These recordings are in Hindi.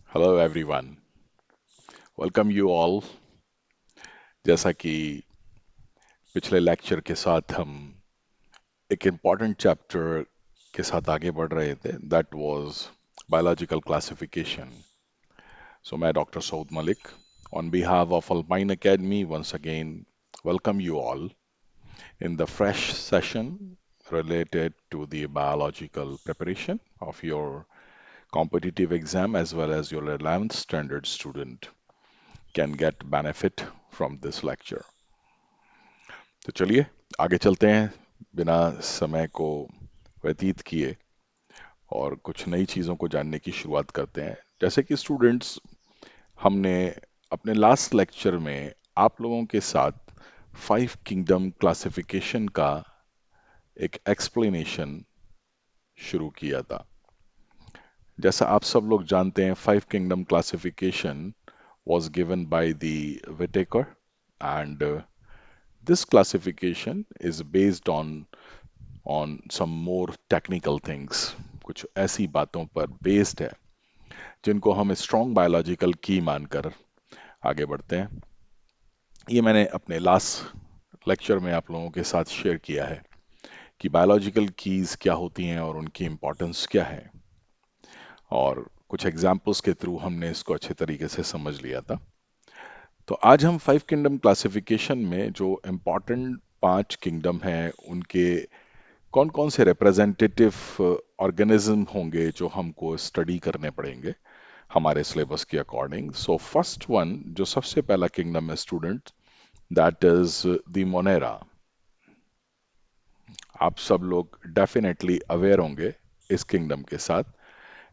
Hello everyone. Welcome you all. जैसा कि पिछले लेक्चर के साथ हम एक इम्पॉर्टेंट चैप्टर के साथ आगे बढ़ रहे थे दैट वाज बायोलॉजिकल क्लासिफिकेशन. सो मैं doctor Saud Malik on behalf of Alpine Academy once again welcome you all in the fresh session related to the biological preparation of your competitive exam as well as your 11th standard student can get benefit from this lecture. तो चलिए आगे चलते हैं बिना समय को व्यतीत किए और कुछ नई चीज़ों को जानने की शुरुआत करते हैं. जैसे कि स्टूडेंट्स, हमने अपने लास्ट लेक्चर में आप लोगों के साथ फाइव किंगडम क्लासिफिकेशन का एक एक्सप्लेनेशन शुरू किया था. जैसा आप सब लोग जानते हैं, five kingdom classification was given by the Whitaker, and this classification is based on some more technical things. कुछ ऐसी बातों पर बेस्ड है जिनको हम स्ट्रॉन्ग बायोलॉजिकल की मानकर आगे बढ़ते हैं. ये मैंने अपने लास्ट लेक्चर में आप लोगों के साथ शेयर किया है कि बायोलॉजिकल कीज क्या होती हैं और उनकी इंपॉर्टेंस क्या है, और कुछ एग्जाम्पल्स के थ्रू हमने इसको अच्छे तरीके से समझ लिया था. तो आज हम फाइव किंगडम क्लासिफिकेशन में जो इम्पोर्टेंट पांच किंगडम हैं उनके कौन कौन से रिप्रेजेंटेटिव ऑर्गेनिज्म होंगे जो हमको स्टडी करने पड़ेंगे हमारे सिलेबस के अकॉर्डिंग. सो फर्स्ट वन, जो सबसे पहला किंगडम है student, that is the Monera. आप सब लोग डेफिनेटली अवेयर होंगे इस किंगडम के साथ.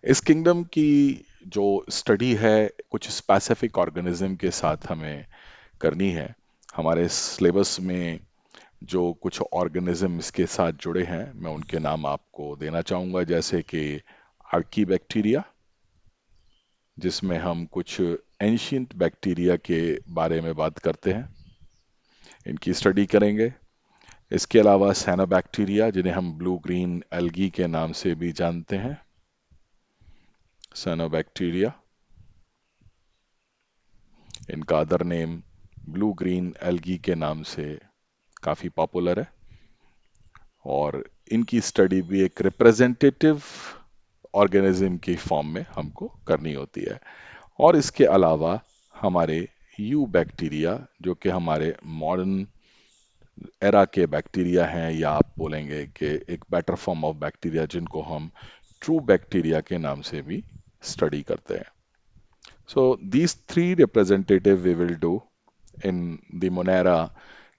इस किंगडम की जो स्टडी है कुछ स्पेसिफिक ऑर्गेनिज्म के साथ हमें करनी है. हमारे सिलेबस में जो कुछ ऑर्गेनिज्म इसके साथ जुड़े हैं मैं उनके नाम आपको देना चाहूंगा, जैसे कि आर्की बैक्टीरिया, जिसमें हम कुछ एंशियंट बैक्टीरिया के बारे में बात करते हैं, इनकी स्टडी करेंगे. इसके अलावा सैनोबैक्टीरिया, जिन्हें हम ब्लू ग्रीन एल्गी के नाम से भी जानते हैं. सैनोबैक्टीरिया, इनका other name blue green algae के नाम से काफी पॉपुलर है, और इनकी स्टडी भी एक रिप्रेजेंटेटिव ऑर्गेनिज्म की फॉर्म में हमको करनी होती है. और इसके अलावा हमारे यू बैक्टीरिया, जो कि हमारे मॉडर्न एरा के बैक्टीरिया हैं, या आप बोलेंगे कि एक बेटर फॉर्म ऑफ बैक्टीरिया जिनको हम ट्रू बैक्टीरिया के नाम से भी स्टडी करते हैं. So these three representative we will do in the Monera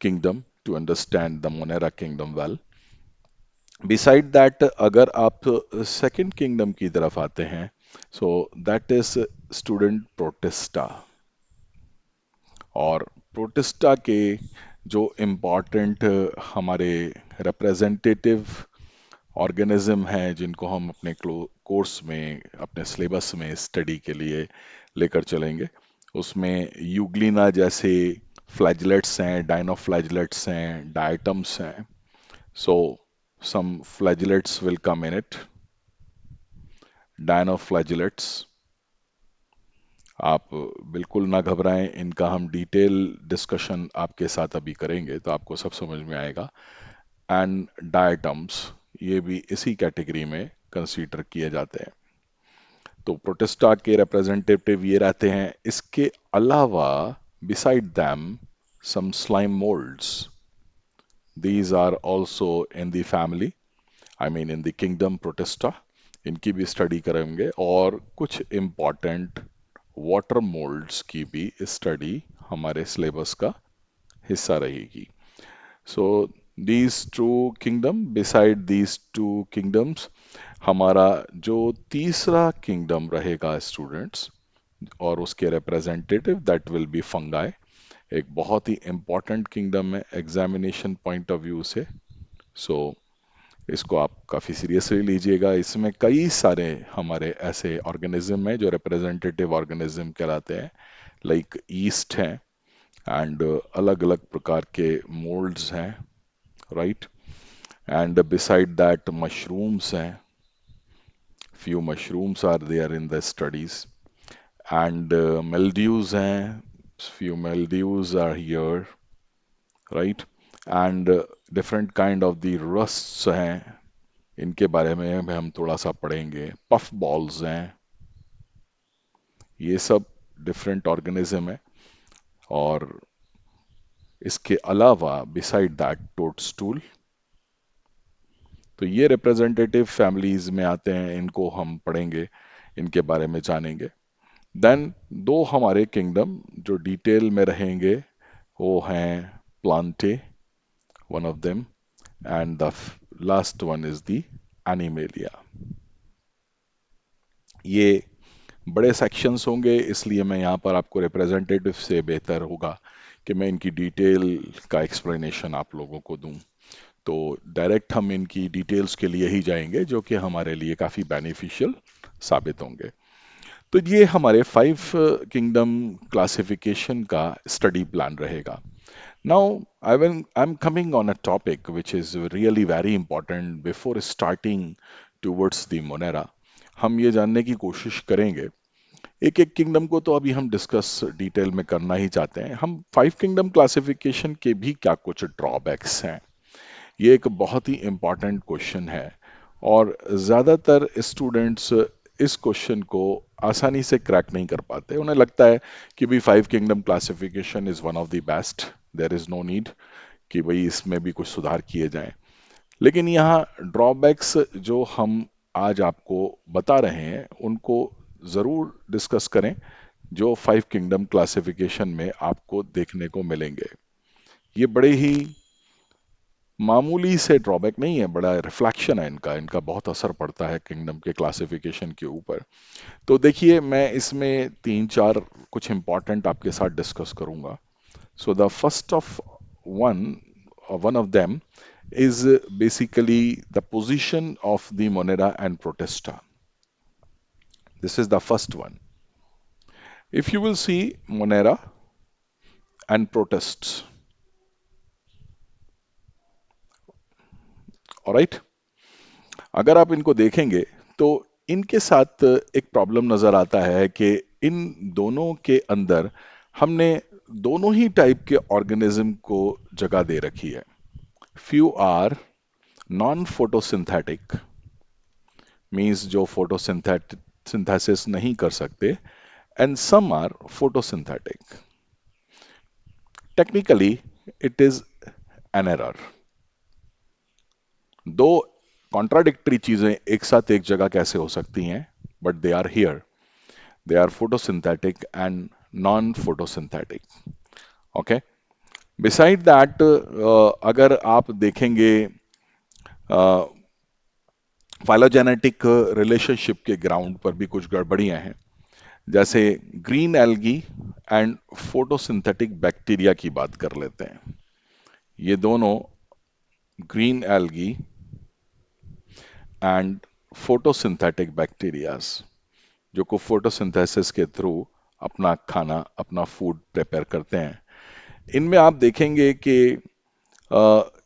kingdom to understand the Monera kingdom well. Beside that, अगर आप सेकंड किंगडम की तरफ आते हैं, so that is student Protista. और प्रोटिस्टा के जो इम्पोर्टेंट हमारे रिप्रेजेंटेटिव ऑर्गेनिज्म हैं जिनको हम अपने कोर्स में अपने सिलेबस में स्टडी के लिए लेकर चलेंगे, उसमें यूग्लिना जैसे फ्लैजलेट्स हैं, डाइनोफ्लैजलेट्स हैं, डायटम्स हैं. सो some flagellates will come in it. Dinoflagellates, आप बिल्कुल ना घबराएं, इनका हम डिटेल डिस्कशन आपके साथ अभी करेंगे तो आपको सब समझ में आएगा. एंड डायटम्स, ये भी इसी कैटेगरी में कंसीडर किए जाते हैं. तो प्रोटिस्टा के रिप्रेजेंटेटिव ये रहते हैं. इसके अलावा beside them some slime molds, these are also in the family, I mean in the kingdom Protista. इनकी भी स्टडी करेंगे, और कुछ इम्पोर्टेंट वाटर मोल्ड्स की भी स्टडी हमारे सिलेबस का हिस्सा रहेगी. So these two kingdom, beside these two kingdoms, हमारा जो तीसरा किंगडम रहेगा स्टूडेंट्स, और उसके representative, that will B fungi. एक बहुत ही इंपॉर्टेंट किंगडम है एग्जामिनेशन पॉइंट ऑफ व्यू से. सो इसको आप काफ़ी सीरियसली लीजिएगा. इसमें कई सारे हमारे ऐसे ऑर्गेनिज्म हैं जो रिप्रेजेंटेटिव ऑर्गेनिज्म कहलाते हैं, लाइक ईस्ट हैं, एंड अलग अलग प्रकार के मोल्ड्स हैं, right. And beside that mushrooms हैं, few mushrooms are there in the studies. And mildews हैं, few mildews are here, right? And different kind of the rusts हैं, इनके बारे में भी हम थोड़ा सा पढ़ेंगे। पफ बॉल्स हैं, ये सब डिफरेंट ऑर्गेनिज्म है। और इसके अलावा बिसाइड दैट टोडस्टूल, तो ये रिप्रेजेंटेटिव फैमिलीज में आते हैं, इनको हम पढ़ेंगे, इनके बारे में जानेंगे। देन दो हमारे किंगडम जो डिटेल में रहेंगे वो हैं Plantae, one of them, and the last one is the animalia. ये बड़े सेक्शंस होंगे, इसलिए मैं यहाँ पर आपको रिप्रेजेंटेटिव से बेहतर होगा कि मैं इनकी डिटेल का एक्सप्लेनेशन आप लोगों को दूं। तो डायरेक्ट हम इनकी डिटेल्स के लिए ही जाएंगे जो कि हमारे लिए काफ़ी बेनिफिशियल साबित होंगे। तो ये हमारे 5 किंगडम क्लासिफिकेशन का स्टडी प्लान रहेगा। Now I'm coming on a topic which is really very important before starting towards the Monera। हम ये जानने की कोशिश करेंगे, एक एक किंगडम को तो अभी हम डिस्कस डिटेल में करना ही चाहते हैं, हम 5 किंगडम क्लासिफिकेशन के भी क्या कुछ ड्रॉबैक्स हैं, ये एक बहुत ही इम्पॉर्टेंट क्वेश्चन है। और ज़्यादातर स्टूडेंट्स इस क्वेश्चन को आसानी से क्रैक नहीं कर पाते, उन्हें लगता है कि भाई 5 kingdom classification is one of the best, there is no need कि भाई इसमें भी कुछ सुधार किए जाएं। लेकिन यहाँ ड्रॉबैक्स जो हम आज आपको बता रहे हैं उनको ज़रूर डिस्कस करें, जो 5 किंगडम क्लासिफिकेशन में आपको देखने को मिलेंगे। ये बड़े ही मामूली से ड्रॉबैक नहीं है, बड़ा रिफ्लेक्शन है इनका, इनका बहुत असर पड़ता है किंगडम के क्लासिफिकेशन के ऊपर। तो देखिए, मैं इसमें तीन चार कुछ इंपॉर्टेंट आपके साथ डिस्कस करूंगा। सो the first of one one of them is basically the position of the Monera and Protesta. This is the first one. If you will see Monera and protests, alright, अगर आप इनको देखेंगे तो इनके साथ एक प्रॉब्लम नजर आता है कि इन दोनों के अंदर हमने दोनों ही टाइप के ऑर्गेनिज्म को जगह दे रखी है। Few are non photosynthetic, means जो फोटोसिंथेसिस नहीं कर सकते, and some are photosynthetic. Technically, it is an error. दो कॉन्ट्राडिक्टरी चीजें एक साथ एक जगह कैसे हो सकती हैं, but they are here, they are photosynthetic and non photosynthetic. Okay, beside that अगर आप देखेंगे फाइलोजेनेटिक रिलेशनशिप के ग्राउंड पर भी कुछ गड़बड़ियां हैं, जैसे green algae and photosynthetic bacteria की बात कर लेते हैं। ये दोनों green algae and photosynthetic bacterias जो को फोटोसिंथेसिस के थ्रू अपना खाना, अपना फूड प्रिपेयर करते हैं, इनमें आप देखेंगे कि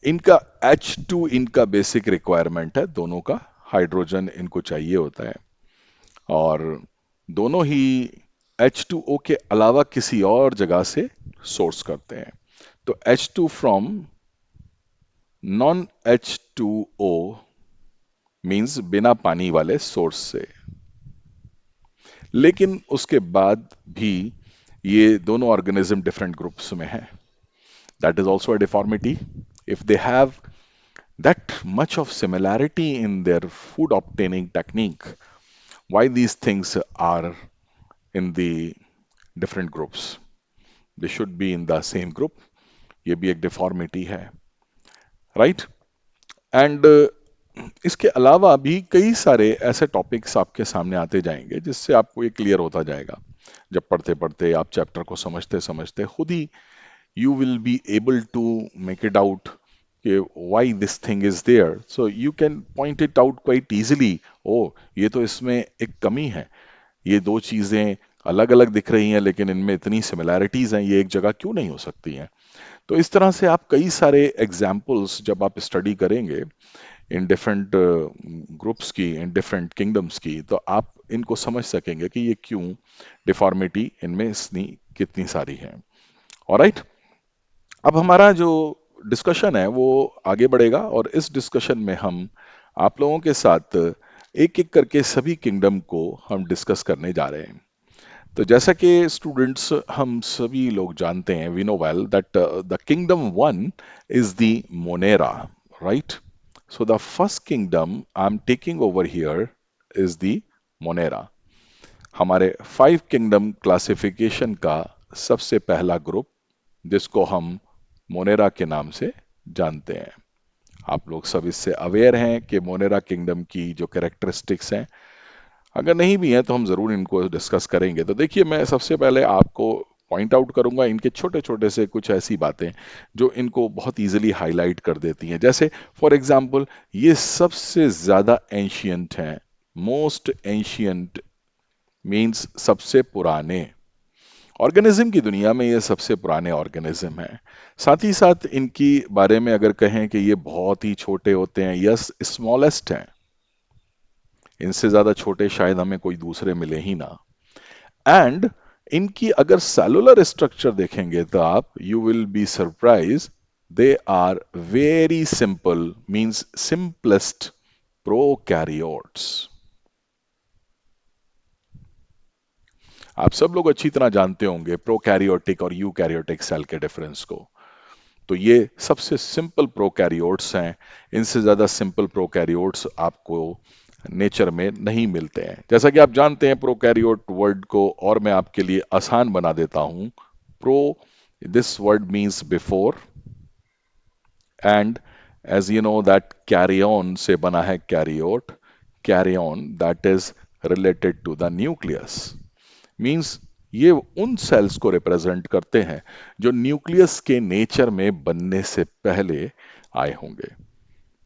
इनका H2 इनका बेसिक रिक्वायरमेंट है, दोनों का हाइड्रोजन इनको चाहिए होता है, और दोनों ही H2O के अलावा किसी और जगह से सोर्स करते हैं। तो H2 from non H2O means बिना पानी वाले सोर्स से। लेकिन उसके बाद भी ये दोनों ऑर्गेनिज्म डिफरेंट ग्रुप्स में हैं। That is also a deformity. If they have that much of similarity in their food obtaining technique, why these things are in the different groups? They should be in the same group. ये भी एक डिफॉर्मिटी है, राइट? एंड इसके अलावा भी कई सारे ऐसे टॉपिक्स आपके सामने आते जाएंगे जिससे आपको ये क्लियर होता जाएगा। जब पढ़ते पढ़ते आप चैप्टर को समझते समझते खुद ही you will be able to make it out why this thing is there, so you can point it out quite easily। ओ, ये तो इसमें एक कमी है, ये दो चीजें अलग अलग दिख रही हैं लेकिन इनमें इतनी सिमिलैरिटीज हैं, ये एक जगह क्यों नहीं हो सकती हैं? तो इस तरह से आप कई सारे एग्जाम्पल्स जब आप स्टडी करेंगे, इन डिफरेंट ग्रुप्स की, इन डिफरेंट किंगडम्स की, तो आप इनको समझ सकेंगे कि ये क्यों डिफॉर्मिटी इनमें इतनी कितनी सारी है। ऑलराइट, अब हमारा जो डिस्कशन है वो आगे बढ़ेगा, और इस डिस्कशन में हम आप लोगों के साथ एक एक करके सभी किंगडम को हम डिस्कस करने जा रहे हैं। तो जैसा कि स्टूडेंट्स हम सभी लोग जानते हैं, we know well that the kingdom one is the Monera, right? So the first kingdom I am taking over here is the Monera. हमारे फाइव किंगडम क्लासिफिकेशन का सबसे पहला ग्रुप, जिसको हम मोनेरा के नाम से जानते हैं। आप लोग सब इससे अवेयर हैं कि मोनेरा किंगडम की जो कैरेक्टरिस्टिक्स हैं, अगर नहीं भी हैं तो हम जरूर इनको डिस्कस करेंगे। तो देखिए, मैं सबसे पहले आपको पॉइंट आउट करूंगा इनके छोटे छोटे से कुछ ऐसी बातें जो इनको बहुत इजीली हाईलाइट कर देती हैं। जैसे फॉर एग्जांपल, ये सबसे ज्यादा एंशियंट हैं। मोस्ट एंशियंट मींस सबसे पुराने ऑर्गेनिज्म की दुनिया में, ये सबसे पुराने ऑर्गेनिज्म हैं। साथ ही साथ इनकी बारे में अगर कहें कि ये बहुत ही छोटे होते हैं, यस, स्मॉलेस्ट हैं। इनसे ज्यादा छोटे शायद हमें कोई दूसरे मिले ही ना। एंड इनकी अगर सेलुलर स्ट्रक्चर देखेंगे तो आप you will be surprise, they are very simple, means simplest prokaryotes. आप सब लोग अच्छी तरह जानते होंगे प्रोकैरियोटिक और यूकैरियोटिक सेल के डिफरेंस को। तो ये सबसे सिंपल प्रोकैरियोट्स हैं। इनसे ज्यादा सिंपल प्रोकैरियोट्स आपको नेचर में नहीं मिलते हैं। जैसा कि आप जानते हैं प्रोकैरियोट वर्ड को, और मैं आपके लिए आसान बना देता हूं। Pro, this word means before, and as you know that karyon से बना है karyote. Karyon that is related to the nucleus, means ये उन सेल्स को रिप्रेजेंट करते हैं जो न्यूक्लियस के नेचर में बनने से पहले आए होंगे।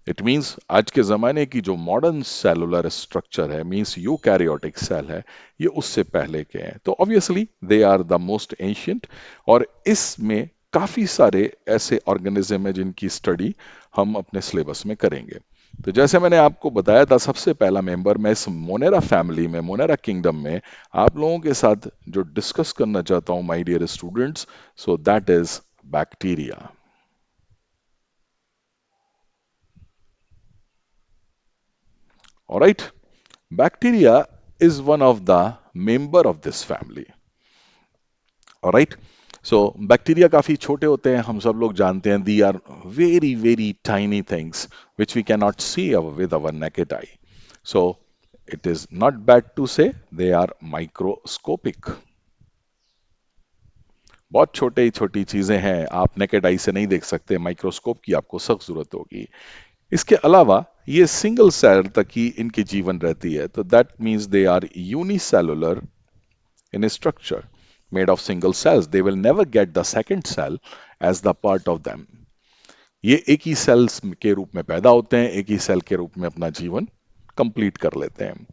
इट मींस आज के जमाने की जो मॉडर्न सेलुलर स्ट्रक्चर है, मींस यूकैरियोटिक सेल है, ये उससे पहले के हैं। तो obviously they are the most ancient, और इसमें काफी सारे ऐसे ऑर्गेनिज्म हैं जिनकी स्टडी हम अपने सिलेबस में करेंगे। तो जैसे मैंने आपको बताया था, सबसे पहला मेंबर मैं इस मोनेरा फैमिली में, मोनेरा किंगडम में आप लोगों के साथ जो डिस्कस करना चाहता हूं my dear students, so that is bacteria. Alright, bacteria is one of the member of this family. Alright, so bacteria काफी छोटे होते हैं, हम सब लोग जानते हैं। They are very very tiny things which we can not see with our naked eye. So it is not bad to say they are microscopic. बहुत छोटे छोटी चीजें हैं, आप नेकेड आई से नहीं देख सकते, माइक्रोस्कोप की आपको सख्त जरूरत होगी। इसके अलावा ये सिंगल सेल तक ही इनकी जीवन रहती है, तो that means they are unicellular in a structure made of single cells. They will never get the second cell as the part of them. ये एक ही सेल्स के रूप में पैदा होते हैं, एक ही सेल के रूप में अपना जीवन कंप्लीट कर लेते हैं।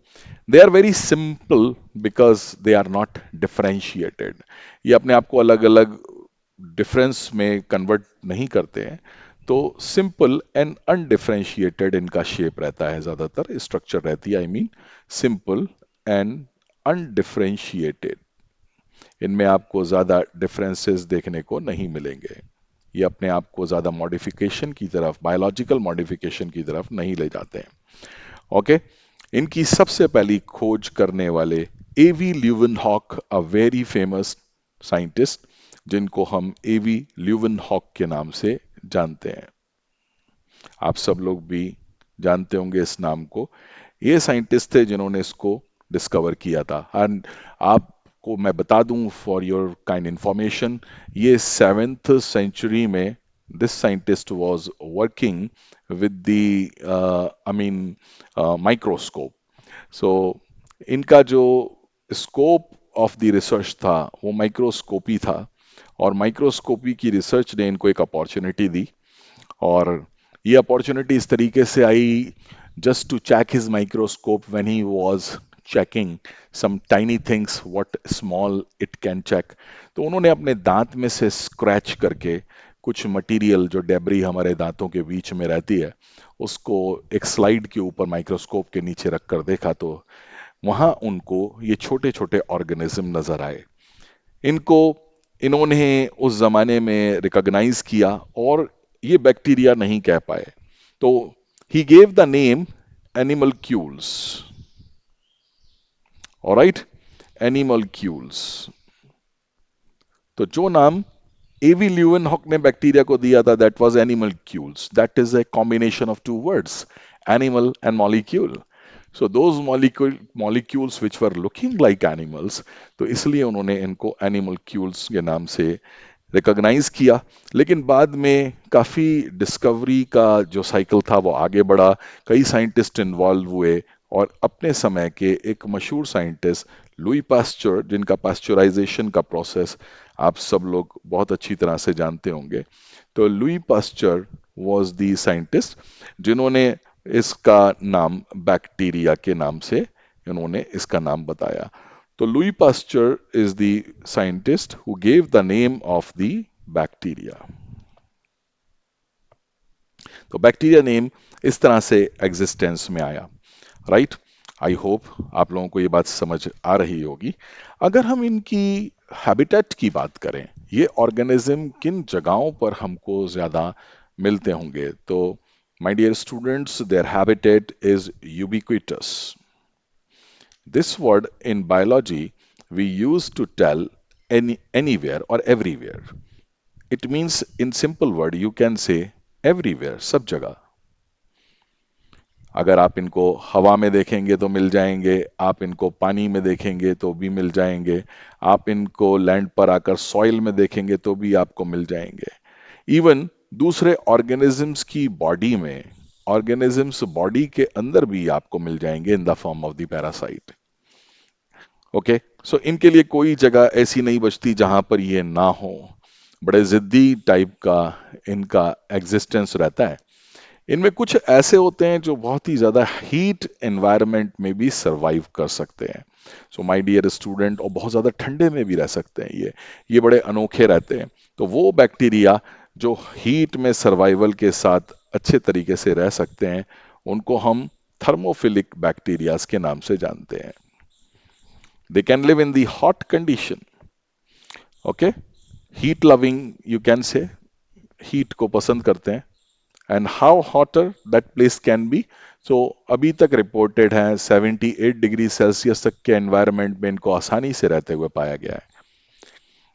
They are very simple because they are not differentiated. ये अपने आप को अलग अलग डिफरेंस में कन्वर्ट नहीं करते हैं। तो सिंपल एंड अनडिफरेंशिएटेड इनका शेप रहता है, ज्यादातर स्ट्रक्चर रहती है, I mean simple and undifferentiated. इनमें आपको ज्यादा डिफरेंसेस देखने को नहीं मिलेंगे। ये अपने आप को ज्यादा मॉडिफिकेशन की तरफ, बायोलॉजिकल मॉडिफिकेशन की तरफ नहीं ले जाते हैं। ओके, इनकी सबसे पहली खोज करने वाले AV Leeuwenhoek, a very famous scientist, जिनको हम एवी ल्यूवेनहॉक के नाम से जानते हैं। आप सब लोग भी जानते होंगे इस नाम को। ये साइंटिस्ट थे जिन्होंने इसको डिस्कवर किया था। एंड आपको मैं बता दूं फॉर योर काइंड इंफॉर्मेशन, ये 7th सेंचुरी में this scientist was working with the I mean microscope. So इनका जो स्कोप ऑफ द रिसर्च था वो माइक्रोस्कोपी था, और माइक्रोस्कोपी की रिसर्च ने इनको एक अपॉर्चुनिटी दी। और ये अपॉर्चुनिटी इस तरीके से आई, just to check his microscope when he was checking some tiny things what small it can check। तो उन्होंने अपने दांत में से स्क्रैच करके कुछ मटेरियल जो डेबरी हमारे दांतों के बीच में रहती है, उसको एक स्लाइड के ऊपर माइक्रोस्कोप के नीचे रख कर देखा तो वहां उनको ये छोटे छोटे ऑर्गेनिज्म नजर आए। इनको इन्होंने उस जमाने में रिकॉग्नाइज किया और ये बैक्टीरिया नहीं कह पाए, तो he gave the name animalcules. Alright, animalcules. तो जो नाम एवी ल्यूवेनहॉक ने बैक्टीरिया को दिया था, that was animalcules. That is a combination of two words, animal and molecule. So those molecules which were looking like animals, तो इसलिए उन्होंने इनको एनिमल क्यूल्स के नाम से रिकॉग्नाइज किया। लेकिन बाद में काफी डिस्कवरी का जो साइकिल था वो आगे बढ़ा, कई साइंटिस्ट इन्वॉल्व हुए, और अपने समय के एक मशहूर साइंटिस्ट लुई पास्चर, जिनका पास्चराइजेशन का प्रोसेस आप सब लोग बहुत अच्छी तरह से जानते होंगे, तो Louis Pasteur was the scientist जिन्होंने इसका नाम बैक्टीरिया के नाम से इन्होंने इसका नाम बताया। तो Louis Pasteur is the scientist who gave the name of the bacteria. तो बैक्टीरिया नेम इस तरह से एग्जिस्टेंस में आया। राइट, आई होप आप लोगों को ये बात समझ आ रही होगी। अगर हम इनकी हैबिटेट की बात करें, ये ऑर्गेनिज्म किन जगहों पर हमको ज्यादा मिलते होंगे, तो my dear students, their habitat is ubiquitous. This word in biology we use to tell anywhere or everywhere. It means in simple word you can say everywhere, सब जगह। अगर आप इनको हवा में देखेंगे तो मिल जाएंगे, आप इनको पानी में देखेंगे तो भी मिल जाएंगे, आप इनको लैंड पर आकर सॉइल में देखेंगे तो भी आपको मिल जाएंगे। इवन दूसरे ऑर्गेनिजम्स की बॉडी में, ऑर्गेनिजम्स बॉडी के अंदर भी आपको मिल जाएंगे in the form of the parasite. Okay, so इनके लिए कोई जगह ऐसी नहीं बचती जहां पर ये ना हो। बड़े जिद्दी टाइप का इनका एग्जिस्टेंस रहता है। इनमें कुछ ऐसे होते हैं जो बहुत ही ज्यादा हीट एनवायरनमेंट में भी सरवाइव कर सकते हैं। सो माय डियर स्टूडेंट, और बहुत ज्यादा ठंडे में भी रह सकते हैं ये बड़े अनोखे रहते हैं। तो वो बैक्टीरिया जो हीट में सर्वाइवल के साथ अच्छे तरीके से रह सकते हैं, उनको हम थर्मोफिलिक बैक्टीरियाज के नाम से जानते हैं। They can live in the hot condition. Okay, heat loving you can say, heat को पसंद करते हैं। And how hotter that place can be, so अभी तक रिपोर्टेड है 78 डिग्री सेल्सियस तक के एनवायरनमेंट में इनको आसानी से रहते हुए पाया गया है।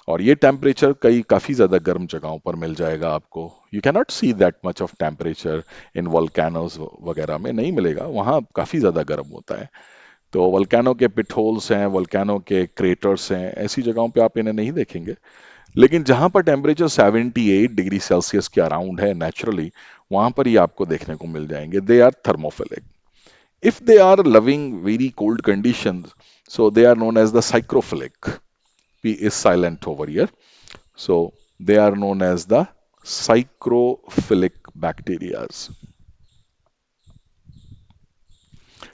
और ये टेम्परेचर कई काफी ज्यादा गर्म जगहों पर मिल जाएगा आपको। You can not see that much of temperature in volcanoes वगैरह में नहीं मिलेगा, वहां काफी ज्यादा गर्म होता है। तो वोल्केनो के पिटहोल्स हैं, वोल्केनो के क्रेटर्स हैं, ऐसी जगहों पे आप इन्हें नहीं देखेंगे। लेकिन जहां पर टेम्परेचर 78 डिग्री सेल्सियस के अराउंड है नेचुरली, वहां पर ही आपको देखने को मिल जाएंगे। They are thermophilic. If they are loving very cold conditions, so they are known as the psychrophilic. P is silent over here. So they are known as the psychrophilic bacteria.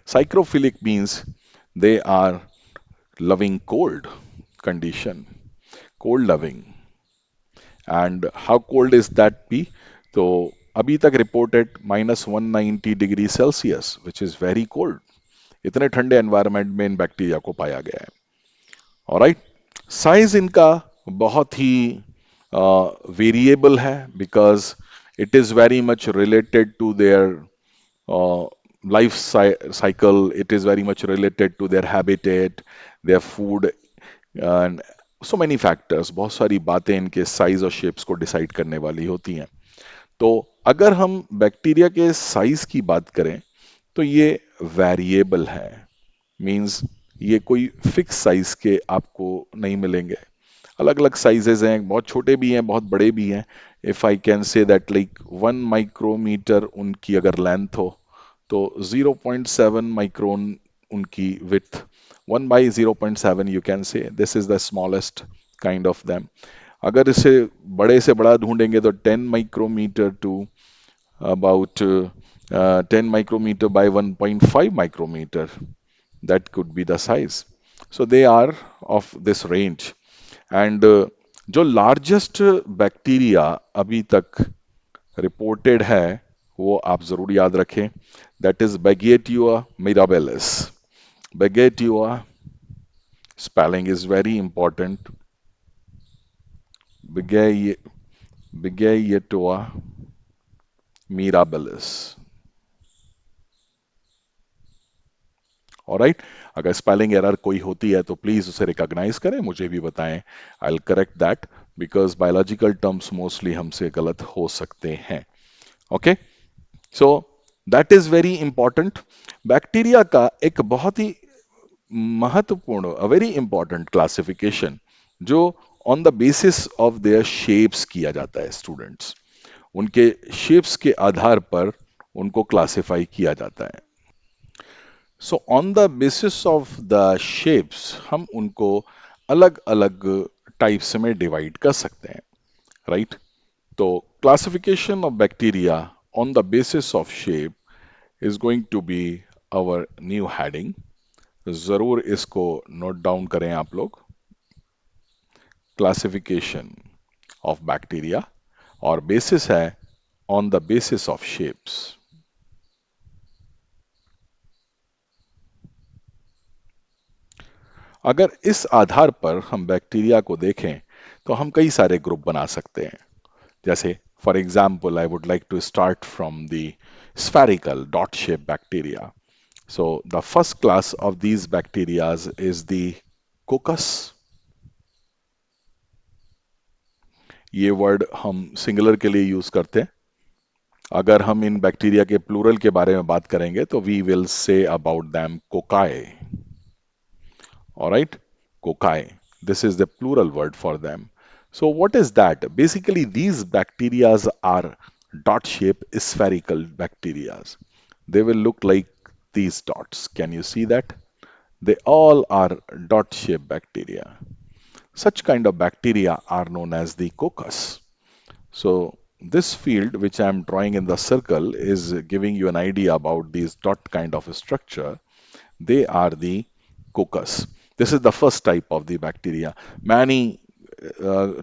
Psychrophilic means they are loving cold condition, cold loving. And how cold is that be? तो अभी तक reported -190 degree Celsius, which is very cold. इतने ठंडे एनवायरनमेंट में इन बैक्टीरिया को पाया गया है। ऑलराइट, साइज इनका बहुत ही वेरिएबल है, because it is very much related to their life cycle. It is very much related to their habitat, their food, and so many factors। बहुत सारी बातें इनके साइज और शेप्स को डिसाइड करने वाली होती हैं। तो अगर हम बैक्टीरिया के साइज की बात करें, तो ये वेरिएबल है। मींस ये कोई फिक्स साइज के आपको नहीं मिलेंगे। अलग अलग साइजेस हैं, बहुत छोटे भी हैं, बहुत बड़े भी हैं। If I can say that like 1 micrometer उनकी अगर लेंथ हो, तो 0.7 माइक्रोन उनकी width, 1/0.7 you can say this is the smallest kind of them. अगर इसे बड़े से बड़ा ढूंढेंगे तो 10 micrometer to about 10 micrometer by 1.5 micrometer, that could be the size. So they are of this range, and जो लार्जेस्ट बैक्टीरिया अभी तक रिपोर्टेड है वो आप जरूर याद रखें, that is Beggiatoa mirabilis. Beggiatoa spelling is very important, Beggiatoa mirabilis. Alright, अगर स्पेलिंग एरर कोई होती है तो प्लीज उसे रिकॉग्नाइज करें, मुझे भी बताएं, I will correct that, because biological terms mostly हमसे गलत हो सकते हैं। Okay, so that is very important. Bacteria का एक बहुत ही महत्वपूर्ण, अ वेरी इंपॉर्टेंट क्लासिफिकेशन जो on the basis of their shapes किया जाता है स्टूडेंट्स, उनके शेप्स के आधार पर उनको क्लासिफाई किया जाता है। So on the basis of the shapes हम उनको अलग अलग टाइप्स में डिवाइड कर सकते हैं, राइट? तो classification of bacteria on the basis of shape is going to be our new heading. जरूर इसको नोट डाउन करें आप लोग, क्लासिफिकेशन ऑफ बैक्टीरिया, और बेसिस है on the basis of shapes. अगर इस आधार पर हम बैक्टीरिया को देखें तो हम कई सारे ग्रुप बना सकते हैं। जैसे for example I would like to start from the spherical dot shaped bacteria. So the first class of these bacteria is the coccus. ये वर्ड हम सिंगुलर के लिए यूज करते हैं। अगर हम इन बैक्टीरिया के प्लूरल के बारे में बात करेंगे तो we will say about them cocci. Alright, cocci. This is the plural word for them. So what is that? Basically, these bacteria are dot-shaped spherical bacteria. They will look like these dots. Can you see that? They all are dot-shaped bacteria. Such kind of bacteria are known as the coccus. So this field which I am drawing in the circle is giving you an idea about these dot kind of structure. They are the coccus. This is the first type of the bacteria. Many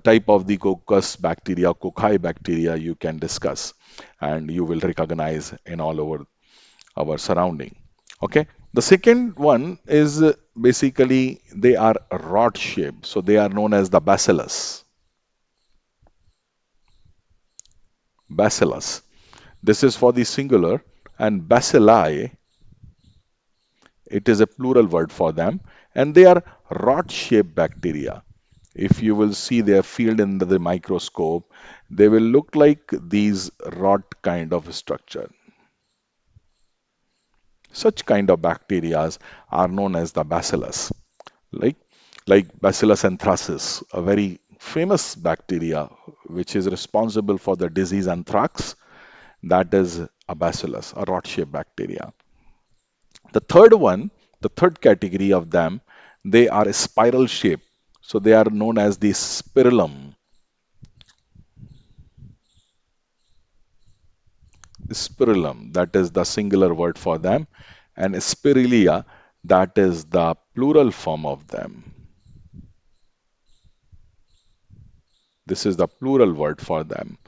type of the coccus bacteria, cocci bacteria you can discuss and you will recognize in all over our surrounding. Okay. The second one is basically they are rod shaped. So they are known as the bacillus. Bacillus. This is for the singular, and bacilli, it is a plural word for them, and they are rod-shaped bacteria. If you will see their field in the microscope, they will look like these rod kind of structure. Such kind of bacteria are known as the bacillus, like Bacillus anthracis, a very famous bacteria which is responsible for the disease anthrax. That is a bacillus, a rod-shaped bacteria. The third one, the third category of them, they are spiral shaped. So they are known as the spirillum. Spirillum, that is the singular word for them, and spirilia, that is the plural form of them. This is the plural word for them.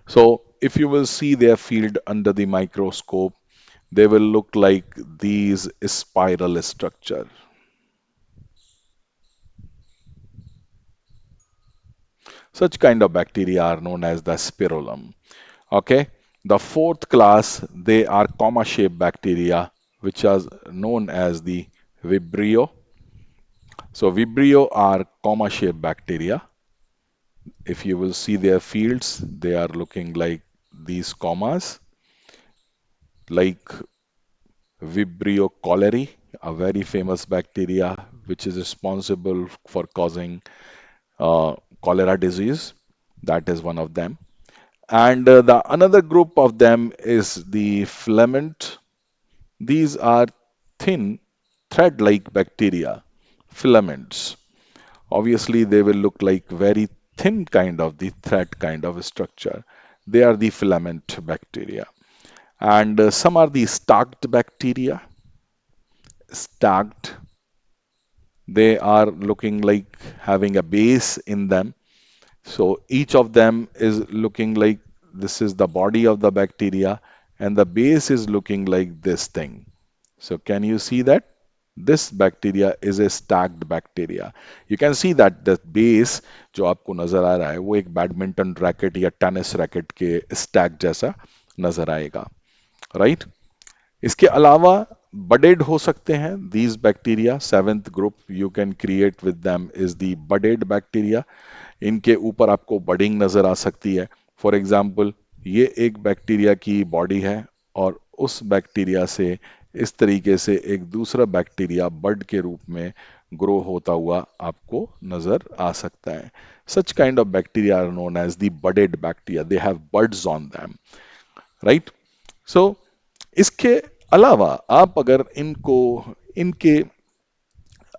So if you will see their field under the microscope, they will look like these spiral structure. Such kind of bacteria are known as the spirillum. Okay. The fourth class, they are comma-shaped bacteria, which are known as the Vibrio. So Vibrio are comma-shaped bacteria. If you will see their fields, they are looking like these commas, like Vibrio cholerae, a very famous bacteria which is responsible for causing cholera disease. That is one of them. And the another group of them is the filament. These are thin thread-like bacteria, filaments. Obviously, they will look like very thin kind of the thread kind of structure. They are the filament bacteria. And some are the stalked bacteria. Stalked, they are looking like having a base in them. So each of them is looking like this is the body of the bacteria, and the base is looking like this thing. So can you see that? This bacteria is a stacked bacteria. You can see that the base जो आपको नजर आ रहा है वो एक बैडमिंटन रैकेट या टेनिस रैकेट के स्टैक जैसा नजर आएगा, राइट? इसके अलावा बडेड हो सकते हैं these bacteria. Seventh group you can create with them is the budded bacteria. इनके ऊपर आपको बडिंग नजर आ सकती है. फॉर एग्जाम्पल, ये एक बैक्टीरिया की बॉडी है और उस बैक्टीरिया से इस तरीके से एक दूसरा बैक्टीरिया बड के रूप में ग्रो होता हुआ आपको नजर आ सकता है. Such kind of bacteria are known as the budded bacteria. They have buds on them, right? So इसके अलावा आप अगर इनको इनके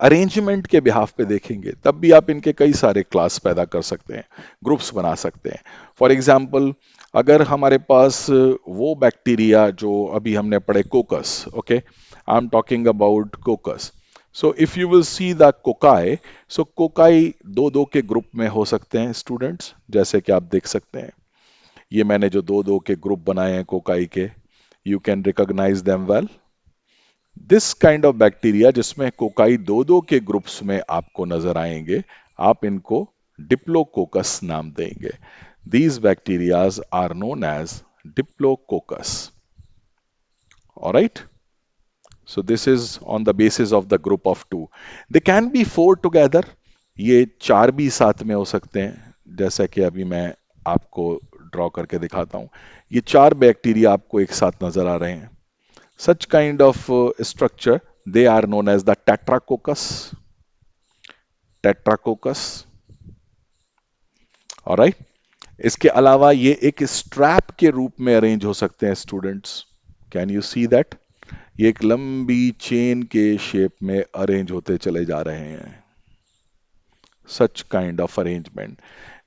अरेंजमेंट के बिहाफ पे देखेंगे तब भी आप इनके कई सारे क्लास पैदा कर सकते हैं, ग्रुप्स बना सकते हैं. फॉर एग्जाम्पल, अगर हमारे पास वो बैक्टीरिया जो अभी हमने पढ़े कोकस, okay, I am talking about कोकस. So if you will see the cocci, so cocci दो दो के ग्रुप में हो सकते हैं स्टूडेंट्स, जैसे कि आप देख सकते हैं. ये मैंने जो दो दो के ग्रुप बनाए हैं कोकाई के, you can recognise them well. This kind of bacteria जिसमें कोकाई दो दो के ग्रुप्स में आपको नजर आएंगे, आप इनको डिप्लोकोकस नाम देंगे. These bacterias are known as diplococcus. Alright. So this is on the basis of the group of two. They can be four together. ये चार भी साथ में हो सकते हैं, जैसा कि अभी मैं आपको ड्रॉ करके दिखाता हूँ. ये चार बैक्टीरिया आपको एक साथ नजर आ रहे हैं. Such kind of structure, they are known as the tetracoccus. Tetracoccus. Alright. इसके अलावा ये एक स्ट्रैप के रूप में अरेंज हो सकते हैं students. Can you see that? ये एक लंबी चेन के शेप में अरेंज होते चले जा रहे हैं. Such kind of arrangement.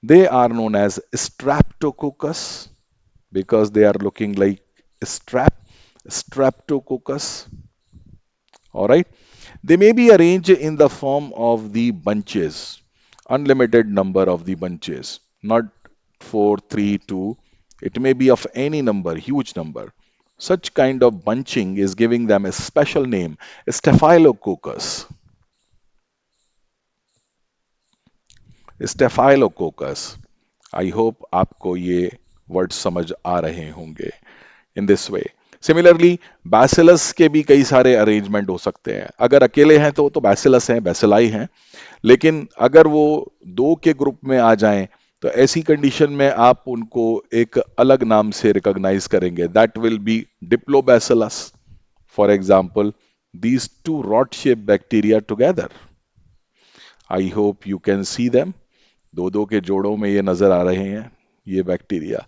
They are known as streptococcus because they are looking like strap. Streptococcus. All right. They may be arranged in the form of the bunches, unlimited number of the bunches, not 4, 3, 2. It may be of any number, huge number. Such kind of bunching is giving them a special name, Staphylococcus. Staphylococcus. I hope आपको ये वर्ड समझ आ रहे होंगे. In this way similarly bacillus के भी कई सारे अरेंजमेंट हो सकते हैं. अगर अकेले हैं तो बैसिलस हैं, बैसिलाई हैं. लेकिन अगर वो दो के ग्रुप में आ जाएं तो ऐसी कंडीशन में आप उनको एक अलग नाम से रिकॉग्नाइज करेंगे. That will be diplobacillus. For example, these two rod shape bacteria together. I hope you can see them. दो दो के जोड़ों में ये नजर आ रहे हैं ये bacteria.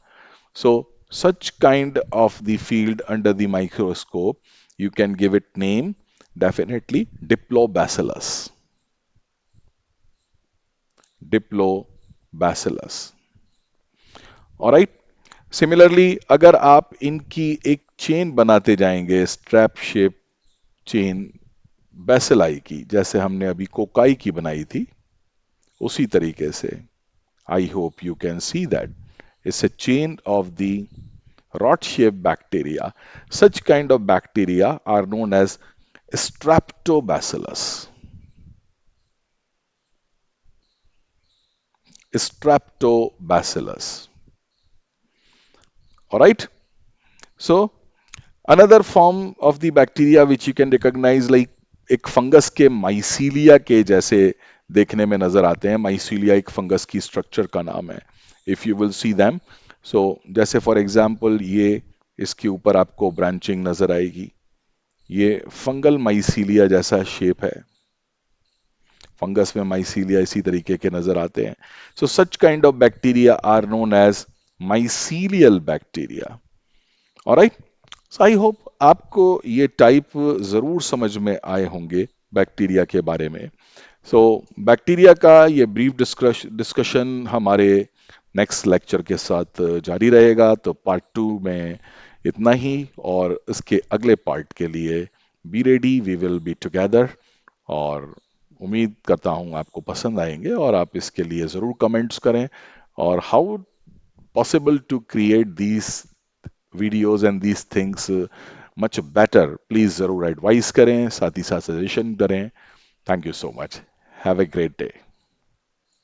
So such kind of the field under the microscope, you can give it name, definitely Diplobacillus. Diplobacillus. All right. Similarly, अगर आप इनकी एक चेन बनाते जाएंगे, स्ट्रैप शेप चेन बैसिलाई की, जैसे हमने अभी कोकाई की बनाई थी, उसी तरीके से I hope you can see that. It's a chain of the rod-shaped bacteria. Such kind of bacteria are known as Streptobacillus. Streptobacillus. All right. So another form of the bacteria which you can recognize like एक फंगस के माइसीलिया के जैसे देखने में नजर आते हैं. माइसीलिया एक फंगस की स्ट्रक्चर का नाम है. If you will see them, so जैसे फॉर एग्जांपल ये इसके ऊपर आपको ब्रांचिंग नजर आएगी. ये फंगल माइसीलिया जैसा शेप है. फंगस में माइसीलिया इसी तरीके के नजर आते हैं. So such kind of bacteria are known as mycelial bacteria. Alright. So I hope आपको ये टाइप जरूर समझ में आए होंगे बैक्टीरिया के बारे में. सो बैक्टीरिया का ये ब्रीफ डिस्कशन हमारे नेक्स्ट लेक्चर के साथ जारी रहेगा. तो पार्ट 2 में इतना ही, और इसके अगले पार्ट के लिए be ready, we will be together. और उम्मीद करता हूँ आपको पसंद आएंगे और आप इसके लिए ज़रूर कमेंट्स करें। और how possible to create these videos and these things much better, please ज़रूर एडवाइस करें, साथ ही साथ सजेशन करें। Thank you so much. Have a great day.